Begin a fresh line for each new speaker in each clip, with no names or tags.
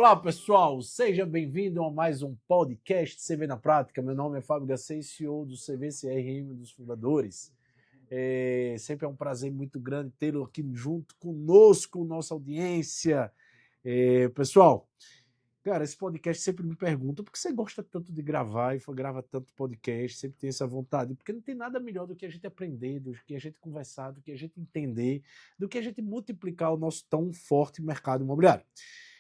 Olá, pessoal, seja bem-vindo a mais um podcast CV na Prática. Meu nome é Fábio Gacei, CEO do CVCRM, dos fundadores. Sempre é um prazer muito grande tê-lo aqui junto conosco, nossa audiência. Pessoal, cara, esse podcast sempre me pergunta por que você gosta tanto de gravar e grava tanto podcast, sempre tem essa vontade, porque não tem nada melhor do que a gente aprender, do que a gente conversar, do que a gente entender, do que a gente multiplicar o nosso tão forte mercado imobiliário.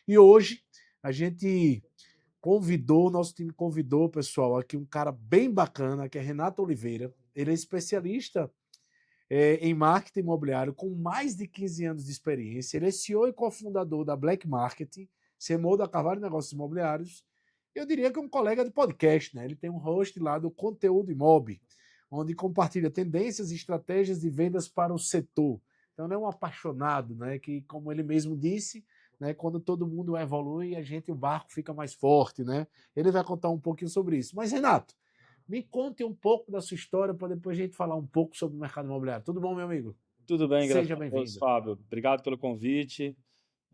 E hoje a gente nosso time convidou, pessoal, aqui um cara bem bacana, que é Renato Oliveira. Ele é especialista em marketing imobiliário com mais de 15 anos de experiência. Ele é CEO e cofundador da Black Marketing, CMO da Carvalho Negócios Imobiliários. Eu diria que é um colega de podcast, né? Ele tem um host lá do Conteúdo Imob, onde compartilha tendências e estratégias de vendas para o setor. Então, ele é um apaixonado, né? Que, como ele mesmo disse, né? Quando todo mundo evolui, o barco fica mais forte, né? Ele vai contar um pouquinho sobre isso. Mas, Renato, me conte um pouco da sua história para depois a gente falar um pouco sobre o mercado imobiliário. Tudo bom, meu amigo?
Tudo bem, graças
Seja
a Deus,
bem-vindo.
Fábio. Obrigado pelo convite.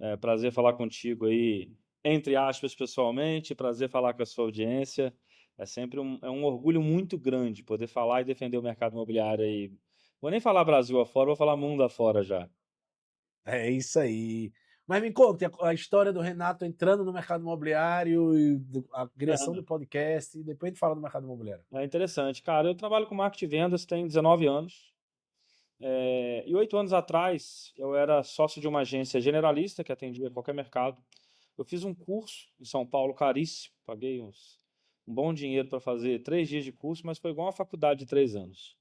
É prazer falar contigo aí, entre aspas, pessoalmente. Prazer falar com a sua audiência. É sempre um orgulho muito grande poder falar e defender o mercado imobiliário aí. Vou nem falar Brasil afora, vou falar mundo afora já.
É isso aí. Mas me conte a história do Renato entrando no mercado imobiliário e a criação do podcast, e depois a gente fala do mercado imobiliário.
É interessante. Cara, eu trabalho com marketing e vendas tem 19 anos. E 8 anos atrás, eu era sócio de uma agência generalista que atendia qualquer mercado. Eu fiz um curso em São Paulo caríssimo, paguei um bom dinheiro para fazer 3 dias de curso, mas foi igual uma faculdade de 3 anos.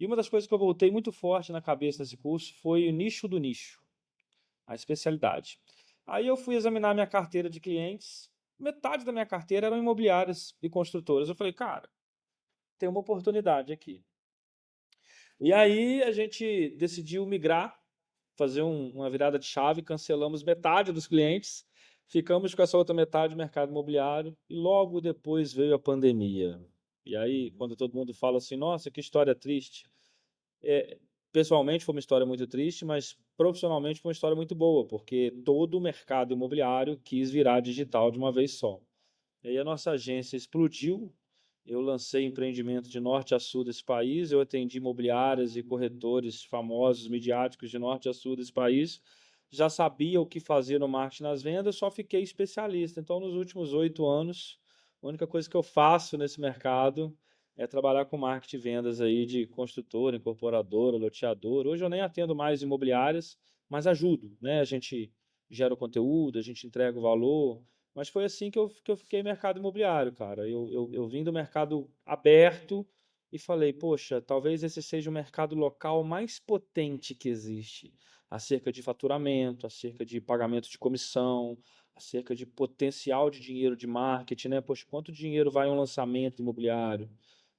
E uma das coisas que eu voltei muito forte na cabeça nesse curso foi o nicho do nicho, a especialidade. Aí eu fui examinar minha carteira de clientes, metade da minha carteira eram imobiliárias e construtoras. Eu falei, cara, tem uma oportunidade aqui. E aí a gente decidiu migrar, fazer uma virada de chave, cancelamos metade dos clientes, ficamos com essa outra metade do mercado imobiliário e logo depois veio a pandemia. E aí, quando todo mundo fala assim, nossa, que história triste. É, pessoalmente foi uma história muito triste, mas profissionalmente foi uma história muito boa, porque todo o mercado imobiliário quis virar digital de uma vez só. E aí a nossa agência explodiu. Eu lancei empreendimento de norte a sul desse país, eu atendi imobiliárias e corretores famosos, midiáticos de norte a sul desse país. Já sabia o que fazer no marketing nas vendas, só fiquei especialista. Então, nos últimos 8 anos, a única coisa que eu faço nesse mercado é trabalhar com marketing e vendas aí de construtora, incorporadora, loteadora. Hoje eu nem atendo mais imobiliárias, mas ajudo, né? A gente gera o conteúdo, a gente entrega o valor, mas foi assim que eu fiquei no mercado imobiliário, cara. Eu vim do mercado aberto e falei, poxa, talvez esse seja o mercado local mais potente que existe, acerca de faturamento, acerca de pagamento de comissão, acerca de potencial de dinheiro de marketing, né? Poxa, quanto dinheiro vai em um lançamento imobiliário?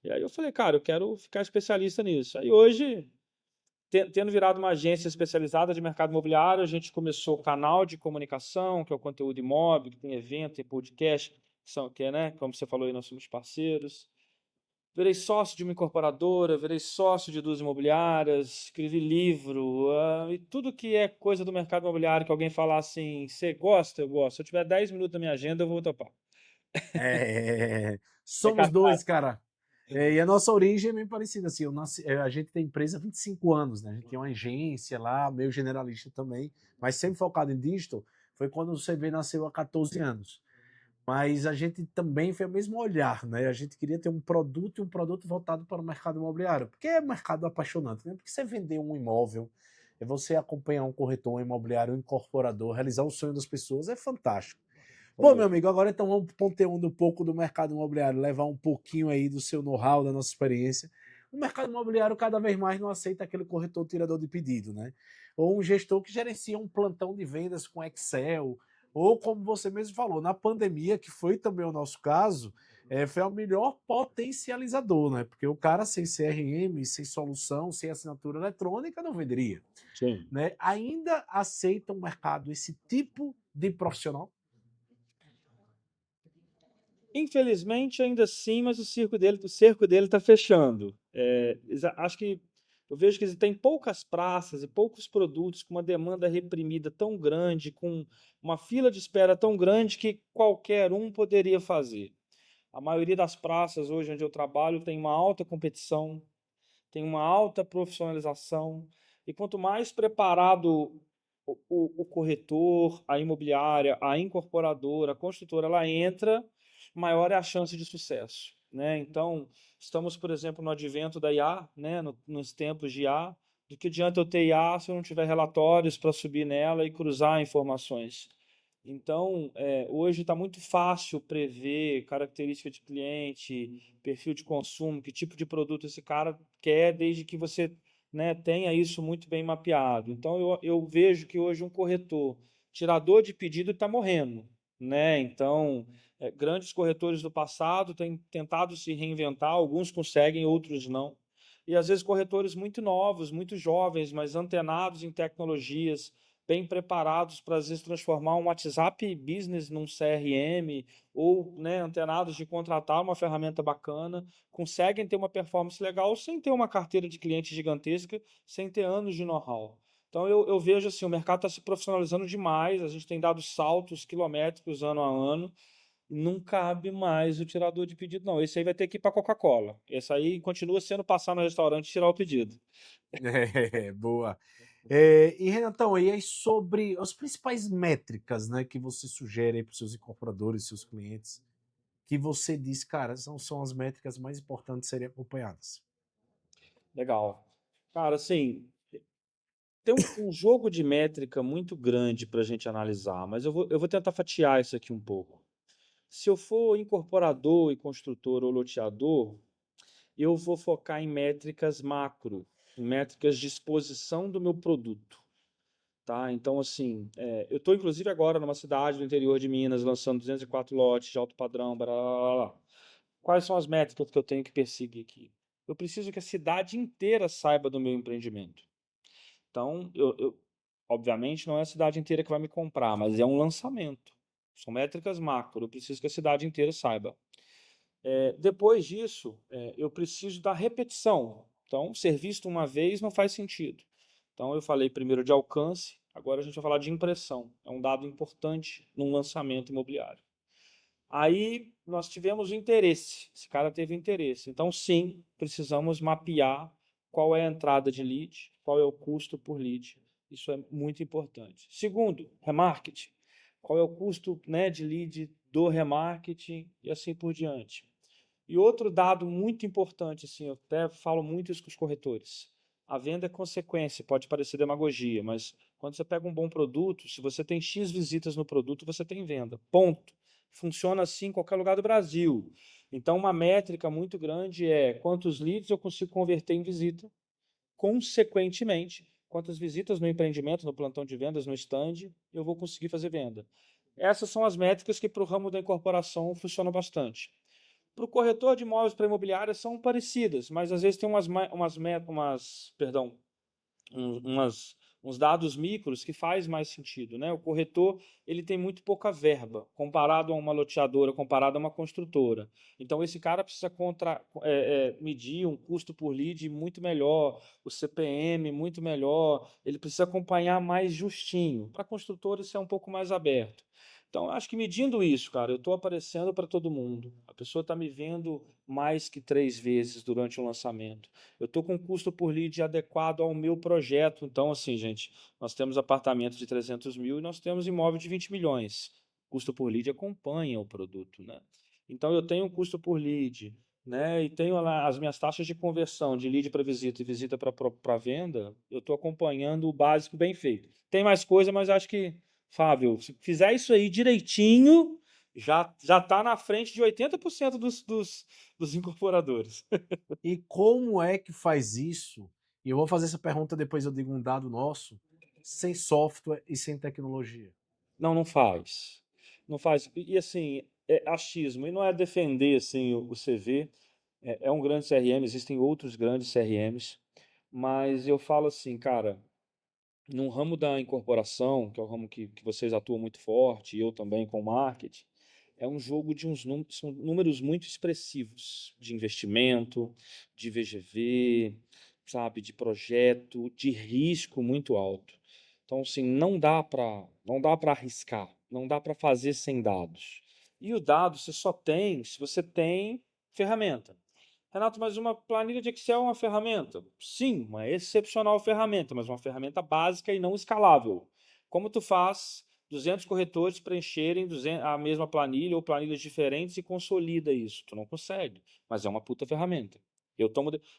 E aí eu falei, cara, eu quero ficar especialista nisso. Aí hoje, tendo virado uma agência especializada de mercado imobiliário, a gente começou o canal de comunicação, que é o Conteúdo Imob, que tem evento, tem podcast, que é, né, como você falou aí, nós somos parceiros. Virei sócio de uma incorporadora, virei sócio de 2 imobiliárias, escrevi livro, e tudo que é coisa do mercado imobiliário que alguém falar assim, você gosta? Eu gosto. Se eu tiver 10 minutos na minha agenda, eu vou topar. É
Somos dois,
capaz.
cara. E a nossa origem é meio parecida, assim, a gente tem empresa há 25 anos, né? A gente tem uma agência lá, meio generalista também, mas sempre focado em digital. Foi quando o CV nasceu há 14 anos. Mas a gente também foi o mesmo olhar, né? A gente queria ter um produto e um produto voltado para o mercado imobiliário, porque é um mercado apaixonante, né? Porque você vender um imóvel, você acompanhar um corretor, um imobiliário, um incorporador, realizar o sonho das pessoas é fantástico. Bom, meu amigo, agora então vamos para o conteúdo um pouco do mercado imobiliário, levar um pouquinho aí do seu know-how, da nossa experiência. O mercado imobiliário cada vez mais não aceita aquele corretor tirador de pedido, né? Ou um gestor que gerencia um plantão de vendas com Excel, ou como você mesmo falou, na pandemia, que foi também o nosso caso, foi o melhor potencializador, né? Porque o cara sem CRM, sem solução, sem assinatura eletrônica não venderia,
Sim.
né? Ainda aceita o mercado esse tipo de profissional?
Infelizmente, ainda assim, mas o cerco dele está fechando. Acho que Eu vejo que tem poucas praças e poucos produtos com uma demanda reprimida tão grande, com uma fila de espera tão grande que qualquer um poderia fazer. A maioria das praças hoje onde eu trabalho tem uma alta competição, tem uma alta profissionalização, e quanto mais preparado o corretor, a imobiliária, a incorporadora, a construtora, ela entra, maior é a chance de sucesso, né? Então, estamos, por exemplo, no advento da IA, né? Nos tempos de IA, do que adianta eu ter IA se eu não tiver relatórios para subir nela e cruzar informações? Então, hoje está muito fácil prever característica de cliente, perfil de consumo, que tipo de produto esse cara quer, desde que você, né, tenha isso muito bem mapeado. Então, eu vejo que hoje um corretor, tirador de pedido, está morrendo, né? Então, grandes corretores do passado têm tentado se reinventar, alguns conseguem, outros não. E às vezes corretores muito novos, muito jovens, mas antenados em tecnologias, bem preparados para às vezes transformar um WhatsApp Business num CRM, ou, né, antenados de contratar uma ferramenta bacana, conseguem ter uma performance legal sem ter uma carteira de cliente gigantesca, sem ter anos de know-how. Então eu vejo assim, o mercado está se profissionalizando demais, a gente tem dado saltos quilométricos ano a ano, e não cabe mais o tirador de pedido, não. Esse aí vai ter que ir para a Coca-Cola. Esse aí continua sendo passar no restaurante e tirar o pedido.
Boa. E Renatão, e aí sobre as principais métricas, né, que você sugere para os seus incorporadores, seus clientes, que você diz, cara, são as métricas mais importantes a serem acompanhadas.
Legal. Cara, assim, tem um jogo de métrica muito grande para a gente analisar, mas eu vou tentar fatiar isso aqui um pouco. Se eu for incorporador e construtor ou loteador, eu vou focar em métricas macro, em métricas de exposição do meu produto. Tá? Então, assim, eu estou inclusive agora numa cidade do interior de Minas, lançando 204 lotes de alto padrão. Blá, blá, blá. Quais são as métricas que eu tenho que perseguir aqui? Eu preciso que a cidade inteira saiba do meu empreendimento. Então, obviamente, não é a cidade inteira que vai me comprar, mas é um lançamento. São métricas macro, eu preciso que a cidade inteira saiba. Depois disso, eu preciso da repetição. Então, ser visto uma vez não faz sentido. Então, eu falei primeiro de alcance, agora a gente vai falar de impressão. É um dado importante num lançamento imobiliário. Aí nós tivemos interesse, esse cara teve interesse. Então, sim, precisamos mapear qual é a entrada de lead, qual é o custo por lead. Isso é muito importante. Segundo, remarketing. Qual é o custo, né, de lead do remarketing e assim por diante. E outro dado muito importante, assim, eu até falo muito isso com os corretores. A venda é consequência, pode parecer demagogia, mas quando você pega um bom produto, se você tem X visitas no produto, você tem venda. Ponto. Funciona assim em qualquer lugar do Brasil. Então, uma métrica muito grande é quantos leads eu consigo converter em visita, consequentemente, quantas visitas no empreendimento, no plantão de vendas, no stand, eu vou conseguir fazer venda. Essas são as métricas que para o ramo da incorporação funcionam bastante. Para o corretor de imóveis para imobiliária são parecidas, mas às vezes tem uns dados micros que faz mais sentido, né? O corretor ele tem muito pouca verba comparado a uma loteadora, comparado a uma construtora. Então esse cara precisa medir um custo por lead muito melhor, o CPM muito melhor, ele precisa acompanhar mais justinho. Para a construtora isso é um pouco mais aberto. Então, acho que medindo isso, cara, eu estou aparecendo para todo mundo. A pessoa está me vendo mais que 3 vezes durante o lançamento. Eu estou com custo por lead adequado ao meu projeto. Então, assim, gente, nós temos apartamento de 300 mil e nós temos imóvel de 20 milhões. Custo por lead acompanha o produto, né? Então, eu tenho um custo por lead, né? E tenho lá as minhas taxas de conversão de lead para visita e visita para venda. Eu estou acompanhando o básico bem feito. Tem mais coisa, mas acho que, Fábio, se fizer isso aí direitinho, já está na frente de 80% dos incorporadores.
E como é que faz isso? E eu vou fazer essa pergunta depois eu digo um dado nosso, sem software e sem tecnologia.
Não, não faz. Não faz. E assim, é achismo. E não é defender assim, o CV. É um grande CRM, existem outros grandes CRMs. Mas eu falo assim, cara, num ramo da incorporação, que é o ramo que vocês atuam muito forte, e eu também com marketing, é um jogo de são números muito expressivos de investimento, de VGV, sabe, de projeto, de risco muito alto. Então, assim, não dá para arriscar, não dá para fazer sem dados. E o dado você só tem se você tem ferramenta. Renato, mas uma planilha de Excel é uma ferramenta? Sim, uma excepcional ferramenta, mas uma ferramenta básica e não escalável. Como tu faz 200 corretores preencherem a mesma planilha ou planilhas diferentes e consolida isso? Tu não consegue, mas é uma puta ferramenta.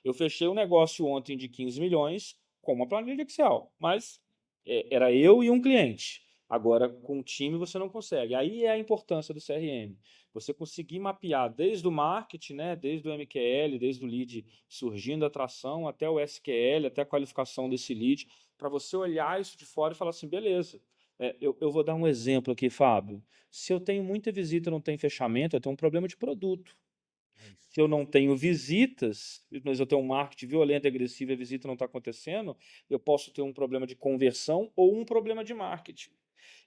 Eu fechei um negócio ontem de 15 milhões com uma planilha de Excel, mas era eu e um cliente. Agora, com o time, você não consegue. Aí é a importância do CRM. Você conseguir mapear desde o marketing, né, desde o MQL, desde o lead surgindo a atração, até o SQL, até a qualificação desse lead, para você olhar isso de fora e falar assim, beleza. Eu vou dar um exemplo aqui, Fábio. Se eu tenho muita visita e não tem fechamento, eu tenho um problema de produto.
É isso.
Se eu não tenho visitas, mas eu tenho um marketing violento e agressivo e a visita não está acontecendo, eu posso ter um problema de conversão ou um problema de marketing.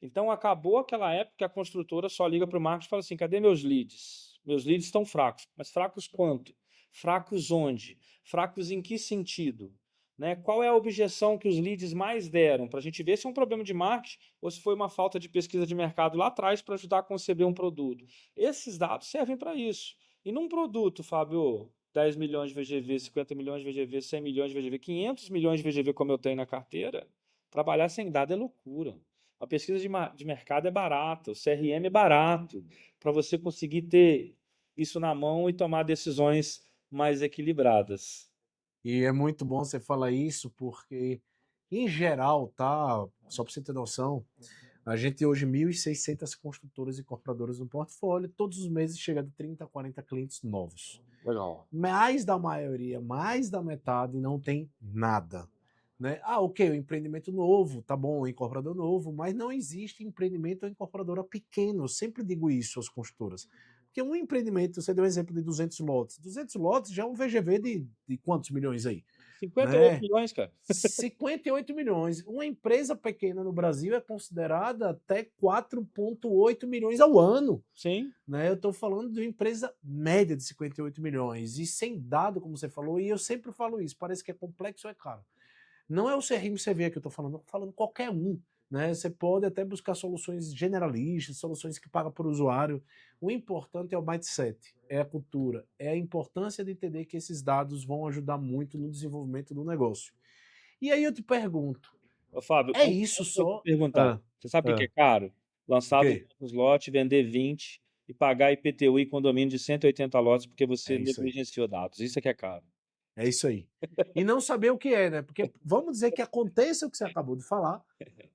Então, acabou aquela época que a construtora só liga para o marketing e fala assim: cadê meus leads? Meus leads estão fracos. Mas fracos quanto? Fracos onde? Fracos em que sentido? Né? Qual é a objeção que os leads mais deram? Para a gente ver se é um problema de marketing ou se foi uma falta de pesquisa de mercado lá atrás para ajudar a conceber um produto. Esses dados servem para isso. E num produto, Fábio, 10 milhões de VGV, 50 milhões de VGV, 100 milhões de VGV, 500 milhões de VGV, como eu tenho na carteira, trabalhar sem dado é loucura. A pesquisa de mercado é barata, o CRM é barato, para você conseguir ter isso na mão e tomar decisões mais equilibradas.
E é muito bom você falar isso, porque, em geral, tá? Só para você ter noção, a gente tem hoje 1.600 construtoras e incorporadoras no portfólio, todos os meses chega de 30 a 40 clientes novos.
Legal.
Mais da maioria, mais da metade não tem nada. Né? Ah, ok, o empreendimento novo, tá bom, o incorporador novo, mas não existe empreendimento ou incorporadora pequeno. Eu sempre digo isso às construtoras. Porque um empreendimento, você deu um exemplo de 200 lotes. 200 lotes já é um VGV de quantos milhões aí?
58
Né?
milhões, cara.
58 milhões. Uma empresa pequena no Brasil é considerada até 4,8 milhões ao ano.
Sim.
Né? Eu estou falando de uma empresa média de 58 milhões. E sem dado, como você falou, e eu sempre falo isso, parece que é complexo ou é caro. Não é o CRM CV que eu estou falando qualquer um. Né? Você pode até buscar soluções generalistas, soluções que pagam por usuário. O importante é o mindset, é a cultura, é a importância de entender que esses dados vão ajudar muito no desenvolvimento do negócio. E aí eu te pergunto,
Ô, Fábio,
é isso
antes de eu te
só?
perguntar,
Ah,
você sabe o que
ah,
é caro?
o
Lançar
quê?
200 lotes, vender 20 e pagar IPTU e condomínio de 180 lotes porque você
É isso aí.
negligenciou dados. Isso é que é caro.
É isso aí. E não saber o que é, né? Porque vamos dizer que aconteça o que você acabou de falar,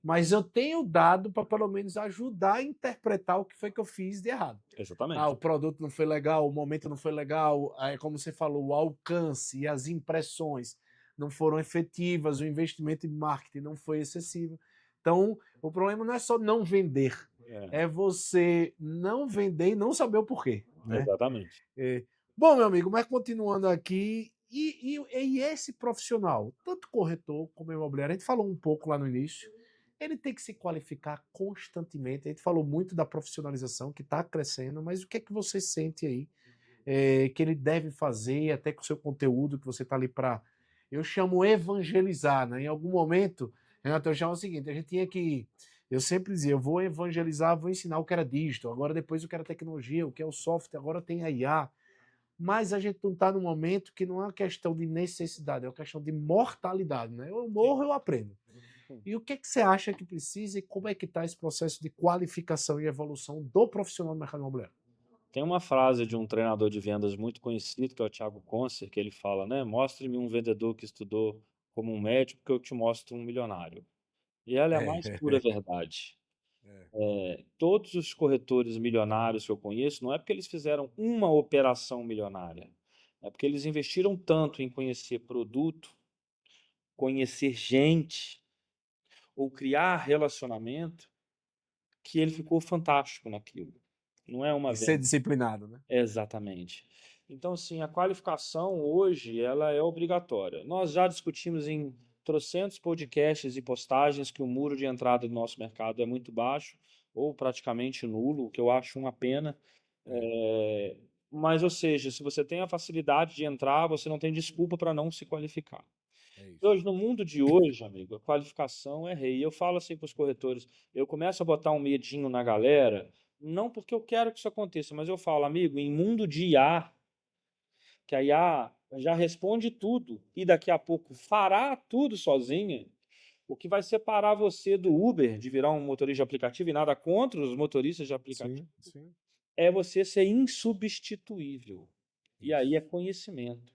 mas eu tenho dado para pelo menos ajudar a interpretar o que foi que eu fiz de errado. Ah,
Exatamente.
o produto não foi legal, o momento não foi legal, aí, como você falou, o alcance e as impressões não foram efetivas, o investimento em marketing não foi excessivo. Então, o problema não é só não vender,
É,
é você não vender e não saber o porquê, né?
exatamente.
É. Bom, meu amigo, mas continuando aqui, e esse profissional, tanto corretor como imobiliário, a gente falou um pouco lá no início, ele tem que se qualificar constantemente. A gente falou muito da profissionalização que está crescendo, mas o que é que você sente aí que ele deve fazer, até com o seu conteúdo que você está ali para, eu chamo evangelizar, né? Em algum momento, Renato, eu chamo o seguinte, a gente tinha que, eu sempre dizia, eu vou evangelizar, vou ensinar o que era digital, agora depois o que era tecnologia, o que é o software, agora tem a IA, mas a gente não está num momento que não é uma questão de necessidade, é uma questão de mortalidade, né? Eu
Sim.
morro, eu aprendo. E o que, é que você acha que precisa e como é que está esse processo de qualificação e evolução do profissional do mercado imobiliário?
Tem uma frase de um treinador de vendas muito conhecido, que é o Thiago Concer, que ele fala, né? Mostre-me um vendedor que estudou como um médico, que eu te mostro um milionário. E ela é a mais pura
É,
verdade.
é,
Todos os corretores milionários que eu conheço, não é porque eles fizeram uma operação milionária, é porque eles investiram tanto em conhecer produto, conhecer gente ou criar relacionamento, que ele ficou fantástico naquilo. Não é uma
e ser
venda.
disciplinado, né?
Exatamente. Então, assim, a qualificação hoje, ela é obrigatória. Nós já discutimos em trocentos podcasts e postagens que o muro de entrada do nosso mercado é muito baixo ou praticamente nulo, o que eu acho uma pena.
É.
Mas, ou seja, se você tem a facilidade de entrar, você não tem desculpa para não se qualificar.
É isso.
Hoje, no mundo de hoje, amigo, a qualificação é rei. E eu falo assim para os corretores, eu começo a botar um medinho na galera, não porque eu quero que isso aconteça, mas eu falo, amigo, em mundo de IA, que a IA já responde tudo e daqui a pouco fará tudo sozinha, o que vai separar você do Uber, de virar um motorista de aplicativo, e nada contra os motoristas de aplicativo,
Sim, sim.
é você ser insubstituível. E aí é
Isso,
conhecimento.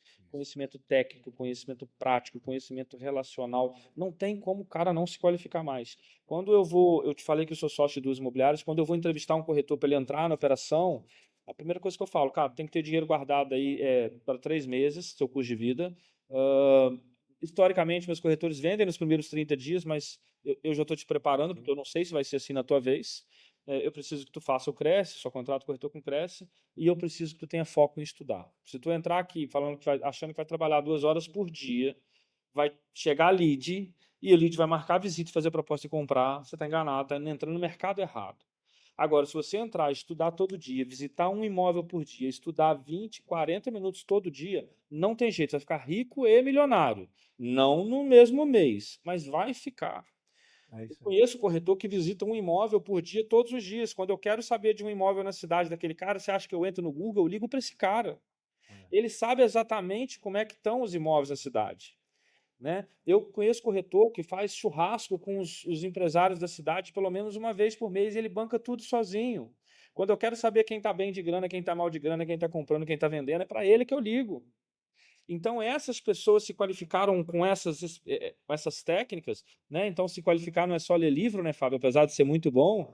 isso.
Conhecimento técnico, conhecimento prático, conhecimento relacional. Não tem como o cara não se qualificar mais. Quando eu te falei que eu sou sócio de duas imobiliárias, quando eu vou entrevistar um corretor para ele entrar na operação, a primeira coisa que eu falo, cara, tem que ter dinheiro guardado aí para 3 meses, seu custo de vida. Ah, historicamente, meus corretores vendem nos primeiros 30 dias, mas eu já estou te preparando, porque eu não sei se vai ser assim na tua vez. Eu preciso que tu faça o Cresce, só contrato corretor com Cresce, e eu preciso que tu tenha foco em estudar. Se tu entrar aqui falando achando que vai trabalhar 2 horas por dia, vai chegar lead, e o lead vai marcar a visita e fazer a proposta de comprar, você está enganado, está entrando no mercado errado. Agora, se você entrar, estudar todo dia, visitar um imóvel por dia, estudar 20, 40 minutos todo dia, não tem jeito, você vai ficar rico e milionário. Não no mesmo mês, mas vai ficar.
É
Eu
isso aí.
conheço corretor que visita um imóvel por dia, todos os dias. Quando eu quero saber de um imóvel na cidade daquele cara, você acha que eu entro no Google? Eu ligo para esse cara.
É.
Ele sabe exatamente como é que estão os imóveis na cidade. Né? Eu conheço corretor que faz churrasco com os empresários da cidade pelo menos uma vez por mês e ele banca tudo sozinho. Quando eu quero saber quem está bem de grana, quem está mal de grana, quem está comprando, quem está vendendo, é para ele que eu ligo. Então, essas pessoas se qualificaram com essas técnicas, né? Então, se qualificar não é só ler livro, né, Fábio? Apesar de ser muito bom.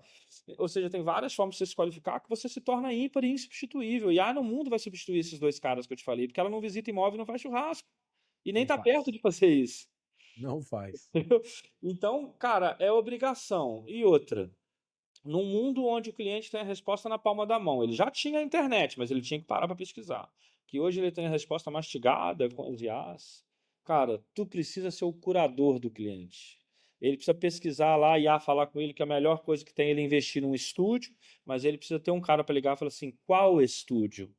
Ou seja, tem várias formas de você se qualificar que você se torna ímpar e insubstituível. E no mundo vai substituir esses dois caras que eu te falei, porque ela não visita imóvel e não faz churrasco. E nem
Não
está perto
faz.
de fazer isso.
Não faz.
Então, cara, é obrigação. E outra, num mundo onde o cliente tem a resposta na palma da mão, ele já tinha a internet, mas ele tinha que parar para pesquisar. Que hoje ele tem a resposta mastigada com as IAs. Cara, tu precisa ser o curador do cliente. Ele precisa pesquisar lá, a IA falar com ele que a melhor coisa que tem é ele investir num estúdio, mas ele precisa ter um cara para ligar e falar assim: qual estúdio?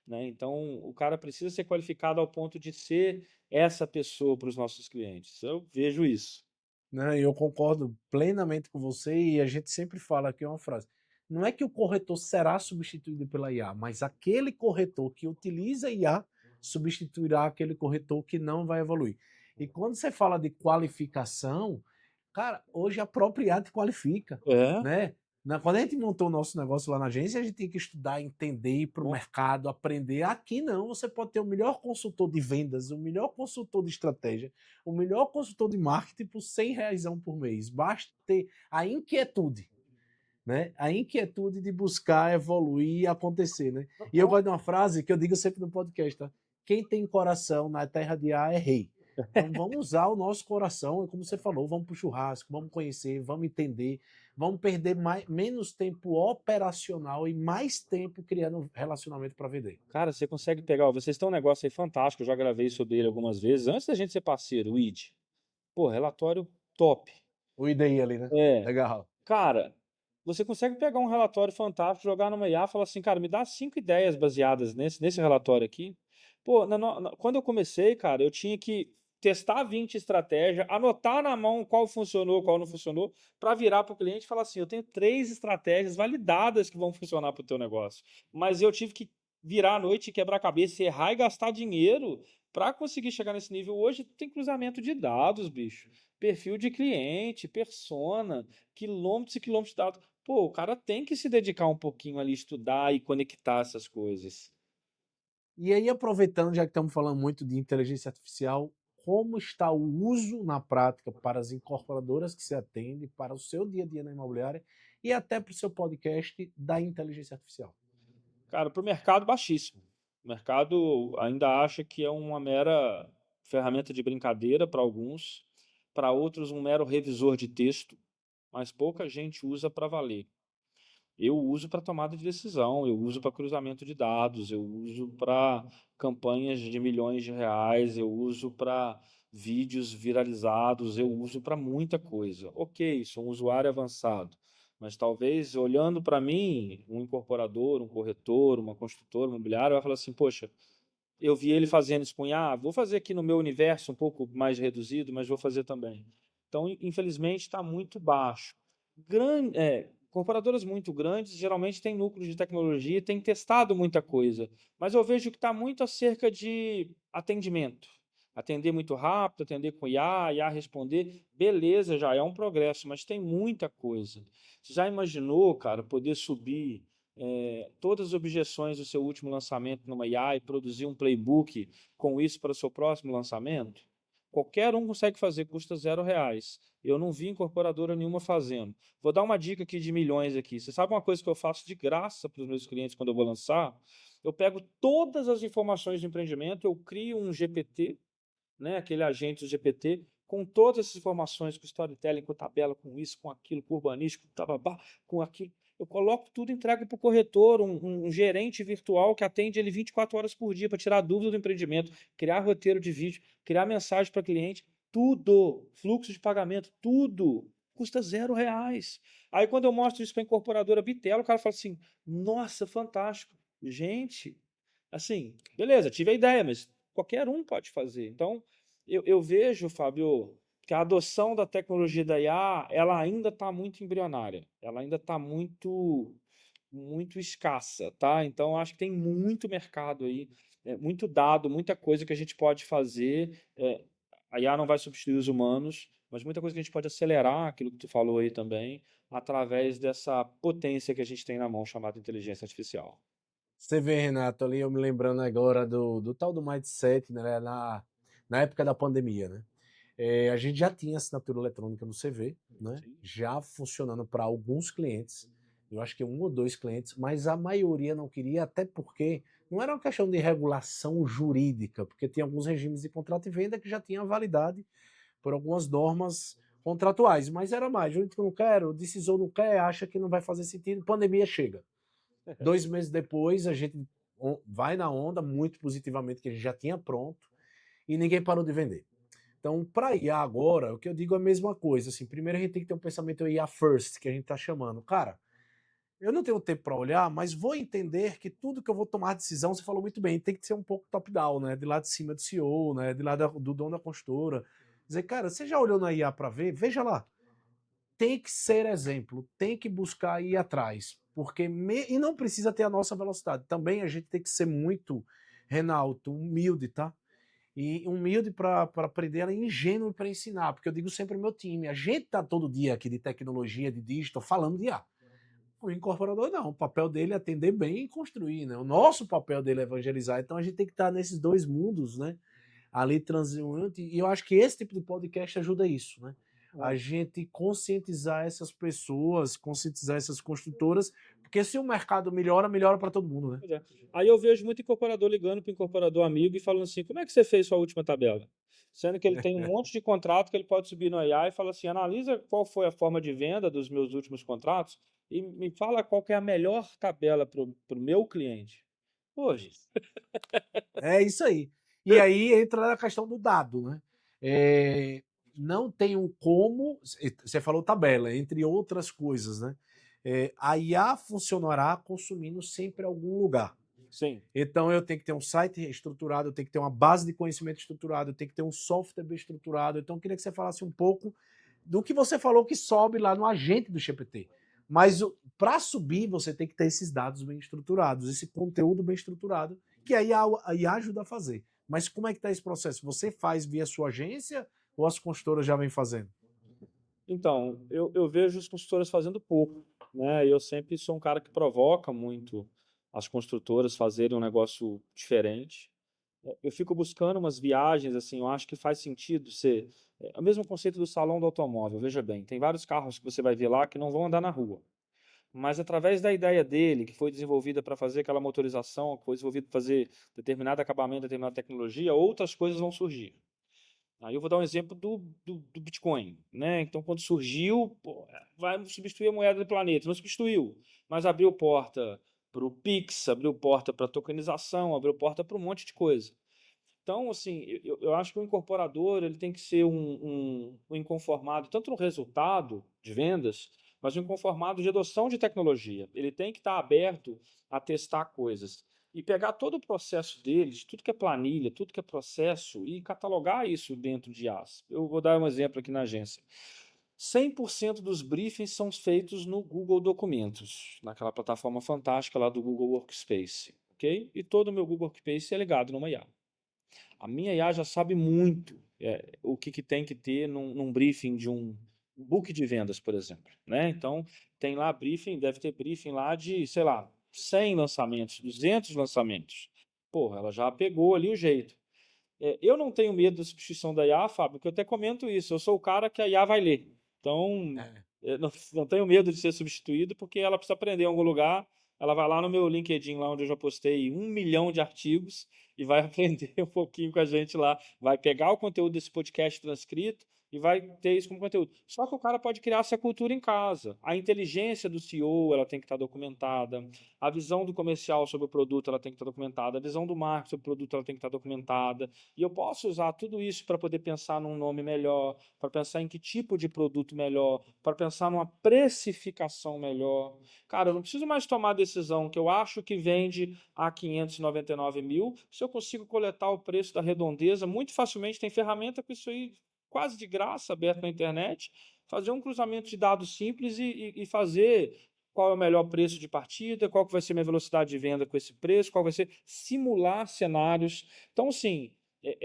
Né? Então, o cara precisa ser qualificado ao ponto de ser essa pessoa para os nossos clientes. Eu vejo isso.
Né? Eu concordo plenamente com você e a gente sempre fala aqui uma frase. Não é que o corretor será substituído pela IA, mas aquele corretor que utiliza a IA substituirá aquele corretor que não vai evoluir. E quando você fala de qualificação, cara, hoje a própria IA te qualifica,
É.
né? Quando a gente montou o nosso negócio lá na agência, a gente tinha que estudar, entender, ir para o mercado, aprender. Aqui não, você pode ter o melhor consultor de vendas, o melhor consultor de estratégia, o melhor consultor de marketing por R$ 100 por mês. Basta ter a inquietude, né? A inquietude de buscar evoluir e acontecer, né? E eu gosto de uma frase que eu digo sempre no podcast, tá? Quem tem coração na terra de A é rei. Então vamos usar o nosso coração, como você falou, vamos para o churrasco, vamos conhecer, vamos entender, vamos perder menos tempo operacional e mais tempo criando relacionamento para vender.
Cara, você consegue pegar. Vocês têm um negócio aí fantástico, eu já gravei sobre ele algumas vezes, antes da gente ser parceiro, o ID. Pô, relatório top.
O IDI ali, né?
É.
Legal.
Cara, você consegue pegar um relatório fantástico, jogar numa IA e falar assim, cara, me dá 5 ideias baseadas nesse relatório aqui. Pô, quando eu comecei, cara, eu tinha que testar 20 estratégias, anotar na mão qual funcionou, qual não funcionou, para virar para o cliente e falar assim, eu tenho 3 estratégias validadas que vão funcionar para o teu negócio. Mas eu tive que virar à noite, quebrar a cabeça, errar e gastar dinheiro para conseguir chegar nesse nível. Hoje tem cruzamento de dados, bicho. Perfil de cliente, persona, quilômetros e quilômetros de dados. Pô, o cara tem que se dedicar um pouquinho ali, estudar e conectar essas coisas.
E aí, aproveitando, já que estamos falando muito de inteligência artificial, como está o uso na prática para as incorporadoras que se atendem, para o seu dia a dia na imobiliária e até para o seu podcast da inteligência artificial?
Cara, para o mercado, baixíssimo. O mercado ainda acha que é uma mera ferramenta de brincadeira para alguns, para outros, um mero revisor de texto, mas pouca gente usa para valer. Eu uso para tomada de decisão, eu uso para cruzamento de dados, eu uso para campanhas de milhões de reais, eu uso para vídeos viralizados, eu uso para muita coisa. Ok, sou um usuário avançado, mas talvez olhando para mim, um incorporador, um corretor, uma construtora imobiliária vai falar assim: poxa, eu vi ele fazendo isso com IA, vou fazer aqui no meu universo um pouco mais reduzido, mas vou fazer também. Então, infelizmente, está muito baixo. Corporadoras muito grandes geralmente têm núcleos de tecnologia e têm testado muita coisa, mas eu vejo que está muito acerca de atendimento. Atender muito rápido, atender com IA responder, beleza, já é um progresso, mas tem muita coisa. Você já imaginou, cara, poder subir todas as objeções do seu último lançamento numa IA e produzir um playbook com isso para o seu próximo lançamento? Qualquer um consegue fazer, custa R$ 0. Eu não vi incorporadora nenhuma fazendo. Vou dar uma dica aqui de milhões aqui. Você sabe uma coisa que eu faço de graça para os meus clientes quando eu vou lançar? Eu pego todas as informações do empreendimento, eu crio um GPT, né, aquele agente do GPT, com todas essas informações, com storytelling, com tabela, com isso, com aquilo, com urbanístico, com aquilo. Eu coloco tudo e entrego para o corretor, um gerente virtual que atende ele 24 horas por dia para tirar dúvida do empreendimento, criar roteiro de vídeo, criar mensagem para cliente, tudo, fluxo de pagamento, tudo, custa R$ 0. Aí quando eu mostro isso para a incorporadora Bitelo, o cara fala assim, nossa, fantástico. Gente, assim, beleza, tive a ideia, mas qualquer um pode fazer. Então, eu vejo, Fábio, que a adoção da tecnologia da IA, ela ainda está muito embrionária, ela ainda está muito escassa, tá? Então, acho que tem muito mercado aí, muito dado, muita coisa que a gente pode fazer. A IA não vai substituir os humanos, mas muita coisa que a gente pode acelerar, aquilo que tu falou aí também, através dessa potência que a gente tem na mão, chamada inteligência artificial.
Você vê, Renato, ali eu me lembrando agora do tal do mindset, né, na época da pandemia, né? A gente já tinha assinatura eletrônica no CV, né?
Sim.
Já funcionando para alguns clientes, eu acho que um ou dois clientes, mas a maioria não queria, até porque não era uma questão de regulação jurídica, porque tinha alguns regimes de contrato e venda que já tinham validade por algumas normas contratuais, mas era mais, eu não quero, o decisor não quer, acha que não vai fazer sentido, pandemia chega. 2 meses depois, a gente vai na onda, muito positivamente, que a gente já tinha pronto, e ninguém parou de vender. Então, para IA agora, o que eu digo é a mesma coisa. Assim, primeiro a gente tem que ter um pensamento IA first, que a gente está chamando. Cara, eu não tenho tempo para olhar, mas vou entender que tudo que eu vou tomar decisão, você falou muito bem, tem que ser um pouco top-down, né? De lá de cima do CEO, né? De lá do dono da consultora. Dizer, cara, você já olhou na IA para ver? Veja lá. Tem que ser exemplo, tem que buscar ir atrás, porque e não precisa ter a nossa velocidade. Também a gente tem que ser muito, Renato, humilde, tá? E humilde para aprender, ela é ingênuo para ensinar, porque eu digo sempre ao meu time, a gente tá todo dia aqui de tecnologia, de digital, falando de IA. O incorporador não, o papel dele é atender bem e construir, né? O nosso papel dele é evangelizar, então a gente tem que estar nesses dois mundos, né? Ali transiente, e eu acho que esse tipo de podcast ajuda isso, né? A gente conscientizar essas pessoas, conscientizar essas construtoras, porque se o mercado melhora, melhora para todo mundo, né?
Pois é. Aí eu vejo muito incorporador ligando para o incorporador amigo e falando assim, como é que você fez sua última tabela? Sendo que ele tem um monte de contrato que ele pode subir no AI e fala assim, analisa qual foi a forma de venda dos meus últimos contratos e me fala qual que é a melhor tabela para o meu cliente. Hoje.
É isso aí. E aí entra na questão do dado, né? Não tem um como, você falou tabela, entre outras coisas, né? A IA funcionará consumindo sempre algum lugar.
Sim.
Então eu tenho que ter um site estruturado, eu tenho que ter uma base de conhecimento estruturado, eu tenho que ter um software bem estruturado. Então eu queria que você falasse um pouco do que você falou que sobe lá no agente do GPT. Mas para subir, você tem que ter esses dados bem estruturados, esse conteúdo bem estruturado, que aí a IA ajuda a fazer. Mas como é que está esse processo? Você faz via sua agência ou as consultoras já vêm fazendo?
Então, eu vejo as construtoras fazendo pouco, né? Eu sempre sou um cara que provoca muito as construtoras fazerem um negócio diferente. Eu fico buscando umas viagens, assim, eu acho que faz sentido ser. É o mesmo conceito do salão do automóvel, veja bem, tem vários carros que você vai ver lá que não vão andar na rua. Mas através da ideia dele, que foi desenvolvida para fazer aquela motorização, que foi desenvolvida para fazer determinado acabamento, determinada tecnologia, outras coisas vão surgir. Aí eu vou dar um exemplo do Bitcoin, né? Então, quando surgiu, pô, vai substituir a moeda do planeta. Não substituiu, mas abriu porta para o Pix, abriu porta para a tokenização, abriu porta para um monte de coisa. Então, assim, eu acho que o incorporador ele tem que ser um inconformado, tanto no resultado de vendas, mas um inconformado de adoção de tecnologia. Ele tem que estar aberto a testar coisas. e pegar todo o processo deles, tudo que é planilha, tudo que é processo, e catalogar isso dentro de IaaS. Eu vou dar um exemplo aqui na agência. 100% dos briefings são feitos no Google Documentos, naquela plataforma fantástica lá do Google Workspace, ok? E todo o meu Google Workspace é ligado numa IA. A minha IA já sabe muito o que tem que ter num briefing de um book de vendas, por exemplo, né? Então, tem lá briefing, deve ter briefing lá de, sei lá, 100 lançamentos, 200 lançamentos. Porra, ela já pegou ali o jeito. Eu não tenho medo da substituição da IA, Fábio, porque eu até comento isso. Eu sou o cara que a IA vai ler. Então,
É.
eu não tenho medo de ser substituído, porque ela precisa aprender em algum lugar. Ela vai lá no meu LinkedIn, lá onde eu já postei 1 milhão de artigos, e vai aprender um pouquinho com a gente lá. Vai pegar o conteúdo desse podcast transcrito e vai ter isso como conteúdo. Só que o cara pode criar essa cultura em casa. A inteligência do CEO, ela tem que estar documentada. A visão do comercial sobre o produto, ela tem que estar documentada. A visão do marketing sobre o produto, ela tem que estar documentada. E eu posso usar tudo isso para poder pensar num nome melhor, para pensar em que tipo de produto melhor, para pensar numa precificação melhor. Cara, eu não preciso mais tomar a decisão que eu acho que vende a 599 mil, se eu consigo coletar o preço da redondeza muito facilmente. Tem ferramenta com isso aí quase de graça, aberto na internet, fazer um cruzamento de dados simples e fazer qual é o melhor preço de partida, qual que vai ser minha velocidade de venda com esse preço, qual vai ser simular cenários. Então, assim,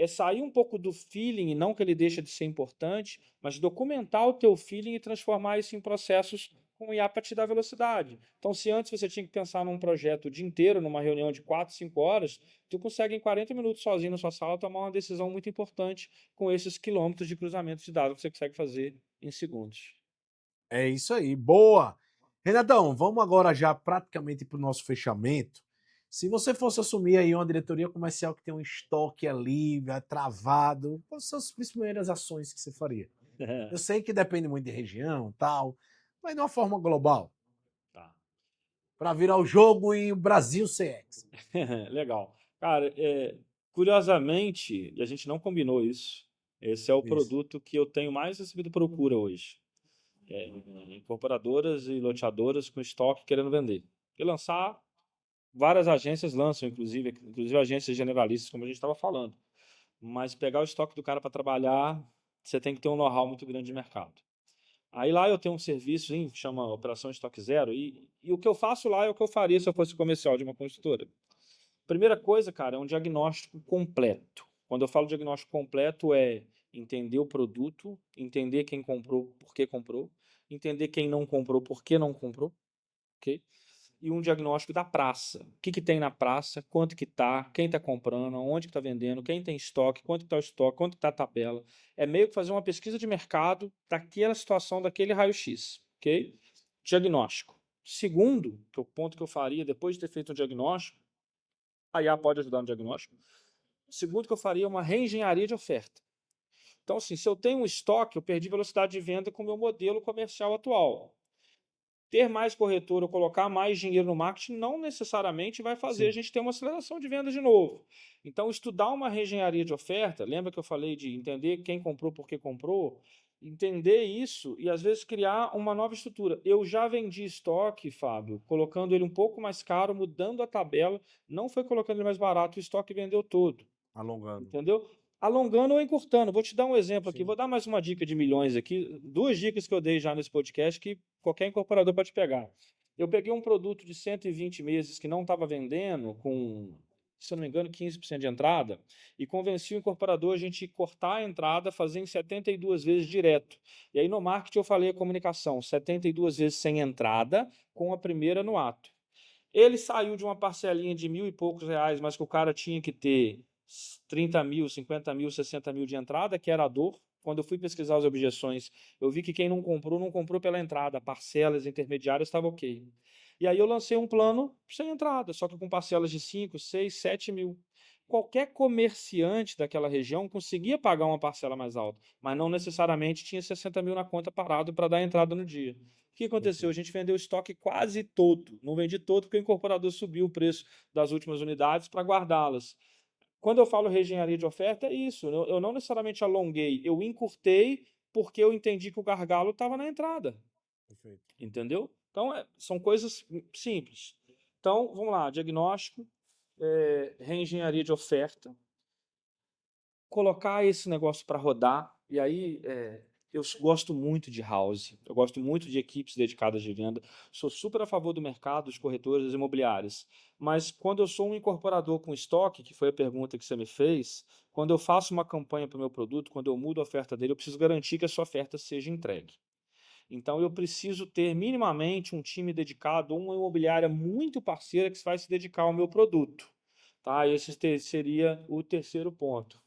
sair um pouco do feeling, e não que ele deixa de ser importante, mas documentar o teu feeling e transformar isso em processos com IA para te dar velocidade. Então, se antes você tinha que pensar num projeto o dia inteiro, numa reunião de 4, 5 horas, tu consegue em 40 minutos sozinho na sua sala tomar uma decisão muito importante com esses quilômetros de cruzamento de dados que você consegue fazer em segundos.
É isso aí, boa! Renatão, vamos agora já praticamente para o nosso fechamento. Se você fosse assumir aí uma diretoria comercial que tem um estoque ali, travado, quais são as primeiras ações que você faria? Eu sei que depende muito de região tal, mas de uma forma global,
Tá.
para virar o jogo e o Brasil CX.
Legal. Cara, curiosamente, e a gente não combinou isso, esse é o
Isso.
produto que eu tenho mais recebido procura hoje. Incorporadoras e loteadoras com estoque querendo vender. E lançar, várias agências lançam, inclusive agências generalistas, como a gente estava falando. Mas pegar o estoque do cara para trabalhar, você tem que ter um know-how muito grande de mercado. Aí lá eu tenho um serviço, hein, que chama Operação Estoque Zero, e o que eu faço lá é o que eu faria se eu fosse comercial de uma construtora. Primeira coisa, cara, é um diagnóstico completo. Quando eu falo diagnóstico completo, é entender o produto, entender quem comprou, por que comprou, entender quem não comprou, por que não comprou, ok? E um diagnóstico da praça. O que tem na praça, quanto que tá, quem está comprando, onde que está vendendo, quem tem estoque, quanto que está o estoque, quanto que está a tabela. É meio que fazer uma pesquisa de mercado daquela situação, daquele raio-x, ok? Diagnóstico. Segundo, que é o ponto que eu faria depois de ter feito um diagnóstico, a IA pode ajudar no diagnóstico. Segundo que eu faria é uma reengenharia de oferta. Então, assim, se eu tenho um estoque, eu perdi velocidade de venda com o meu modelo comercial atual. Ter mais corretor ou colocar mais dinheiro no marketing não necessariamente vai fazer a
Sim.
gente ter uma aceleração de venda de novo. Então, estudar uma reengenharia de oferta, lembra que eu falei de entender quem comprou, por que comprou? Entender isso e, às vezes, criar uma nova estrutura. Eu já vendi estoque, Fábio, colocando ele um pouco mais caro, mudando a tabela, não foi colocando ele mais barato, o estoque vendeu todo.
Alongando.
Entendeu? Alongando ou encurtando. Vou te dar um exemplo aqui,
Sim.
vou dar mais uma dica de milhões aqui, duas dicas que eu dei já nesse podcast que qualquer incorporador pode pegar. Eu peguei um produto de 120 meses que não estava vendendo, com, se eu não me engano, 15% de entrada, e convenci o incorporador a gente cortar a entrada, fazer em 72 vezes direto. E aí no marketing eu falei a comunicação, 72 vezes sem entrada, com a primeira no ato. Ele saiu de uma parcelinha de 1.000 e poucos reais, mas que o cara tinha que ter 30 mil, 50 mil, 60 mil de entrada, que era a dor. Quando eu fui pesquisar as objeções, eu vi que quem não comprou, não comprou pela entrada. Parcelas intermediárias estava ok. E aí eu lancei um plano sem entrada, só que com parcelas de 5, 6, 7 mil. Qualquer comerciante daquela região conseguia pagar uma parcela mais alta, mas não necessariamente tinha 60 mil na conta parado para dar entrada no dia. O que aconteceu? A
Perfeito.
gente vendeu o estoque quase todo. Não vendi todo porque o incorporador subiu o preço das últimas unidades para guardá-las. Quando eu falo reengenharia de oferta, é isso. Eu não necessariamente alonguei, eu encurtei porque eu entendi que o gargalo estava na entrada.
Perfeito.
Entendeu? Então, são coisas simples. Então, vamos lá, diagnóstico. reengenharia de oferta, colocar esse negócio para rodar, e aí eu gosto muito de house, eu gosto muito de equipes dedicadas de venda, sou super a favor do mercado, dos corretores, das imobiliárias, mas quando eu sou um incorporador com estoque, que foi a pergunta que você me fez, quando eu faço uma campanha para o meu produto, quando eu mudo a oferta dele, eu preciso garantir que a sua oferta seja entregue. Então eu preciso ter minimamente um time dedicado, uma imobiliária muito parceira que vai se dedicar ao meu produto. Tá? Esse seria o terceiro ponto.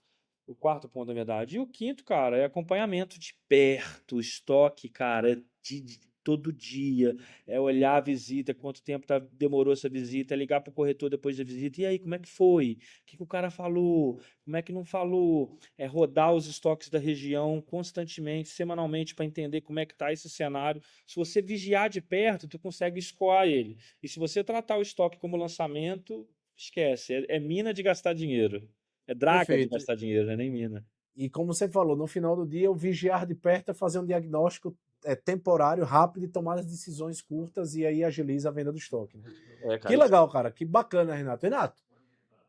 O quarto ponto, na verdade. E o quinto, cara, é acompanhamento de perto, estoque, cara, de todo dia. É olhar a visita, quanto tempo demorou essa visita, é ligar para o corretor depois da visita. E aí, como é que foi? O que o cara falou? Como é que não falou? É rodar os estoques da região constantemente, semanalmente, para entender como é que está esse cenário. Se você vigiar de perto, tu consegue escoar ele. E se você tratar o estoque como lançamento, esquece. É mina de gastar dinheiro. É draga de
Perfeito.
gastar dinheiro, não é nem mina.
E como você falou, no final do dia, o vigiar de perto é fazer um diagnóstico temporário, rápido e tomar as decisões curtas e aí agiliza a venda do estoque. Né? Que legal, cara. Que bacana, Renato. Renato,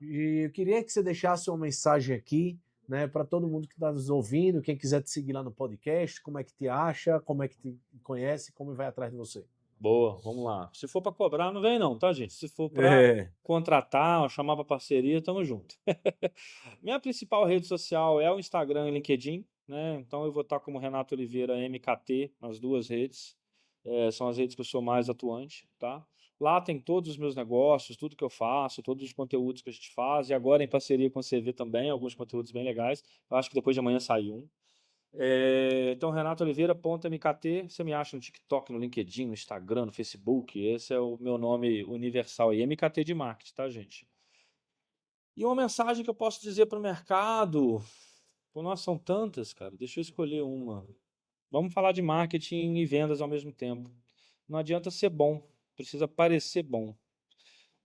e eu queria que você deixasse uma mensagem aqui, né, para todo mundo que está nos ouvindo, quem quiser te seguir lá no podcast, como é que te acha, como é que te conhece, como vai atrás de você.
Boa, vamos lá. Se for para cobrar, não vem não, tá, gente? Se for para contratar, chamar para parceria, tamo junto. Minha principal rede social é o Instagram e LinkedIn, né? Então eu vou estar como Renato Oliveira MKT nas duas redes. São as redes que eu sou mais atuante, tá? Lá tem todos os meus negócios, tudo que eu faço, todos os conteúdos que a gente faz, e agora em parceria com a CV também, alguns conteúdos bem legais. Eu acho que depois de amanhã sai um. Então, renatooliveira.mkt, você me acha no TikTok, no LinkedIn, no Instagram, no Facebook, esse é o meu nome universal aí, MKT de marketing, tá, gente? E uma mensagem que eu posso dizer para o mercado, pô, nossa, são tantas, cara, deixa eu escolher uma. Vamos falar de marketing e vendas ao mesmo tempo. Não adianta ser bom, precisa parecer bom.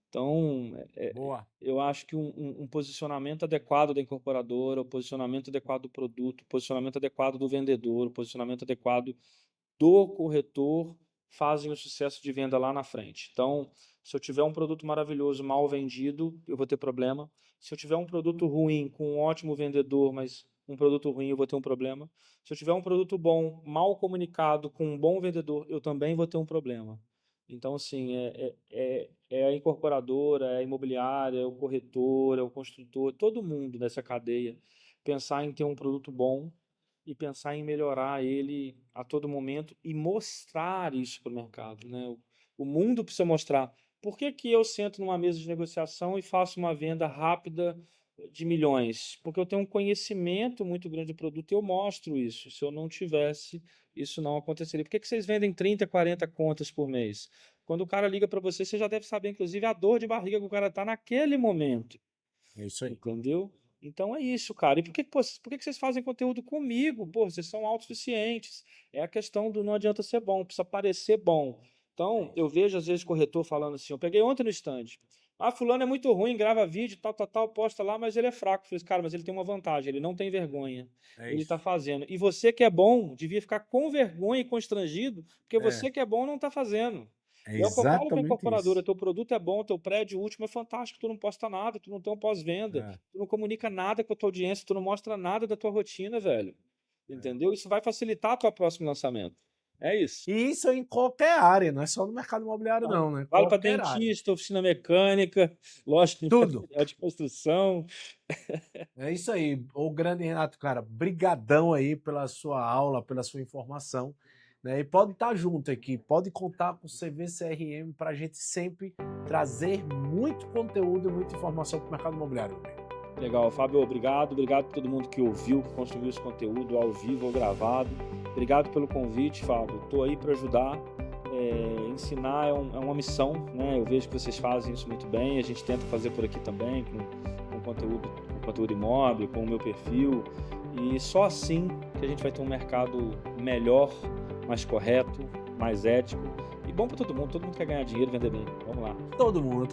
Então,
Boa.
eu acho que um posicionamento adequado da incorporadora, o posicionamento adequado do produto, o posicionamento adequado do vendedor, o posicionamento adequado do corretor fazem o sucesso de venda lá na frente. Então, se eu tiver um produto maravilhoso mal vendido, eu vou ter problema. Se eu tiver um produto ruim com um ótimo vendedor, mas um produto ruim, eu vou ter um problema. Se eu tiver um produto bom, mal comunicado, com um bom vendedor, eu também vou ter um problema. Então, assim, é a incorporadora, é a imobiliária, é o corretor, é o construtor, todo mundo nessa cadeia pensar em ter um produto bom e pensar em melhorar ele a todo momento e mostrar isso para o mercado, né? O mundo precisa mostrar. Por que que eu sento numa mesa de negociação e faço uma venda rápida de milhões? Porque eu tenho um conhecimento muito grande do produto e eu mostro isso. Se eu não tivesse, isso não aconteceria. Por que que vocês vendem 30, 40 contas por mês? Quando o cara liga para você, você já deve saber, inclusive, a dor de barriga que o cara está naquele momento.
É isso aí.
Entendeu? Então é isso, cara. E por que vocês fazem conteúdo comigo? Pô, vocês são autossuficientes. É a questão do não adianta ser bom, precisa parecer bom. Então, eu vejo às vezes corretor falando assim, eu peguei ontem no stand. Ah, fulano é muito ruim, grava vídeo, tal, posta lá, mas ele é fraco. Eu falei, cara, mas ele tem uma vantagem, ele não tem vergonha. Ele tá fazendo. E você que é bom, devia ficar com vergonha e constrangido, porque você que é bom não tá fazendo.
É
É o que eu falo para a
exatamente
incorporadora,
isso.
teu produto é bom, teu prédio último é fantástico, tu não posta nada, tu não tem um pós-venda, tu não comunica nada com a tua audiência, tu não mostra nada da tua rotina, velho. Entendeu? Isso vai facilitar o teu próximo lançamento. É isso.
E isso em qualquer área, não é só no mercado imobiliário, não, né?
Vale para
Qualquer área.
dentista, oficina mecânica, loja de
Tudo.
material de construção.
É isso aí. O grande Renato, cara, brigadão aí pela sua aula, pela sua informação. Né? E pode estar junto aqui, pode contar com o CVCRM para a gente sempre trazer muito conteúdo e muita informação para o mercado imobiliário.
Legal, Fábio, obrigado por todo mundo que ouviu, que construiu esse conteúdo ao vivo ou gravado. Obrigado pelo convite, Fábio. Estou aí para ajudar. Ensinar é uma missão, né? Eu vejo que vocês fazem isso muito bem. A gente tenta fazer por aqui também, com conteúdo imóvel, com o meu perfil. E só assim que a gente vai ter um mercado melhor, mais correto, mais ético e bom para todo mundo quer ganhar dinheiro e vender bem. Vamos lá.
Todo mundo.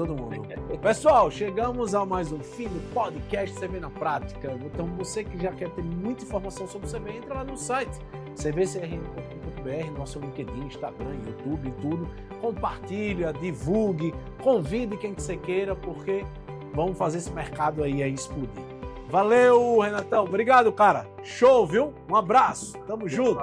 Pessoal, chegamos a mais um fim do podcast CV na Prática. Então você que já quer ter muita informação sobre o CV, entra lá no site cvcrm.com.br, nosso LinkedIn, Instagram, YouTube, tudo. Compartilha, divulgue, convide quem que você queira, porque Vamos fazer esse mercado aí explodir. Valeu, Renatão. Obrigado, cara. Show, viu? Um abraço. Tamo junto.